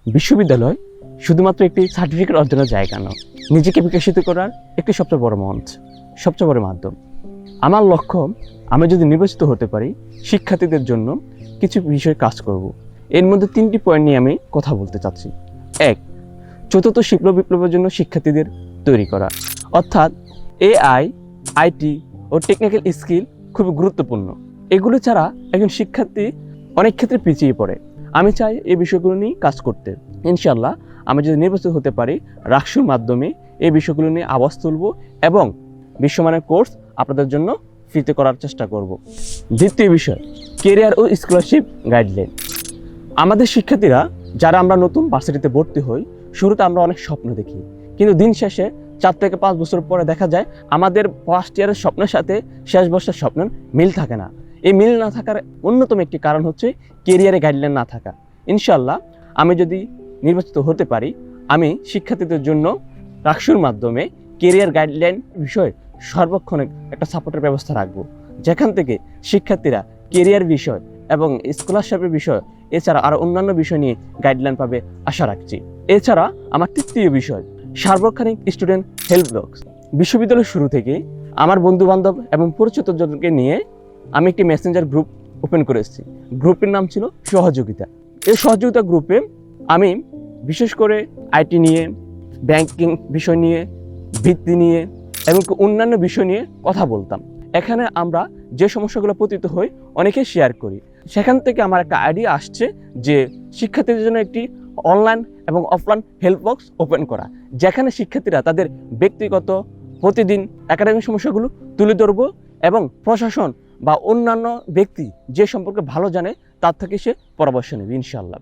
বিশ্ববিদ্যালয় শুধুমাত্র একটি সার্টিফিকেট অর্জনের জায়গা নয়, নিজেকে বিকশিত করার একটি সবচেয়ে বড় মঞ্চ, সবচেয়ে বড় মাধ্যম। আমার লক্ষ্য, আমি যদি নির্বাচিত হতে পারি, শিক্ষার্থীদের জন্য কিছু বিষয়ে কাজ করব। এর মধ্যে 3টি পয়েন্ট নিয়ে আমি কথা বলতে চাচ্ছি। 1, চতুর্থ শিল্প বিপ্লবের জন্য শিক্ষার্থীদের তৈরি করা, অর্থাৎ AI, IT ও টেকনিক্যাল স্কিল খুবই গুরুত্বপূর্ণ। এগুলো ছাড়া একজন শিক্ষার্থী অনেক ক্ষেত্রে পিছিয়ে পড়ে। আমি চাই এই বিষয়গুলো নিয়ে কাজ করতে। ইনশাআল্লাহ আমি যদি নির্বাচিত হতে পারি, রাকসুর মাধ্যমে এই বিষয়গুলো নিয়ে আওয়াজ তুলব এবং বিশ্বমানের কোর্স আপনাদের জন্য ফ্রিতে করার চেষ্টা করব। দ্বিতীয় বিষয়, কেরিয়ার ও স্কলারশিপ গাইডলাইন। আমাদের শিক্ষার্থীরা যারা আমরা নতুন ভার্সিটিতে ভর্তি হই, শুরুতে আমরা অনেক স্বপ্ন দেখি, কিন্তু দিন শেষে 4 থেকে 5 বছর পরে দেখা যায় আমাদের ফার্স্ট ইয়ারের স্বপ্নের সাথে শেষ বর্ষের স্বপ্নের মিল থাকে না। এই মিল না থাকার অন্যতম একটি কারণ হচ্ছে কেরিয়ারে গাইডলাইন না থাকা। ইনশাআল্লাহ আমি যদি নির্বাচিত হতে পারি, আমি শিক্ষার্থীদের জন্য রাকসুর মাধ্যমে কেরিয়ার গাইডলাইন বিষয়ে সর্বক্ষণ একটা সাপোর্টের ব্যবস্থা রাখবো, যেখান থেকে শিক্ষার্থীরা কেরিয়ার বিষয় এবং স্কলারশিপের বিষয় এছাড়া আরও অন্যান্য বিষয় নিয়ে গাইডলাইন পাবে আশা রাখছি। এছাড়া আমার তৃতীয় বিষয়, সার্বক্ষণিক স্টুডেন্ট হেল্প ডেস্ক। বিশ্ববিদ্যালয়ের শুরু থেকে আমার বন্ধুবান্ধব এবং পরিচিতজনকে নিয়ে আমি একটি মেসেঞ্জার গ্রুপ ওপেন করেছি। গ্রুপের নাম ছিল সহযোগিতা। এই সহযোগিতা গ্রুপে আমি বিশেষ করে আইটি নিয়ে, ব্যাংকিং বিষয় নিয়ে, ভিত্তি নিয়ে এবং অন্যান্য বিষয় নিয়ে কথা বলতাম। এখানে আমরা যে সমস্যাগুলো পতিত হই অনেকে শেয়ার করি। সেখান থেকে আমার একটা আইডিয়া আসছে যে শিক্ষার্থীদের জন্য একটি অনলাইন এবং অফলাইন হেল্প বক্স ওপেন করা, যেখানে শিক্ষার্থীরা তাদের ব্যক্তিগত প্রতিদিন একাডেমিক সমস্যাগুলো তুলে ধরব এবং প্রশাসন বা অন্যান্য ব্যক্তি যে সম্পর্কে ভালো জানে তার থেকে সে পরামর্শ নেবে ইনশাআল্লাহ।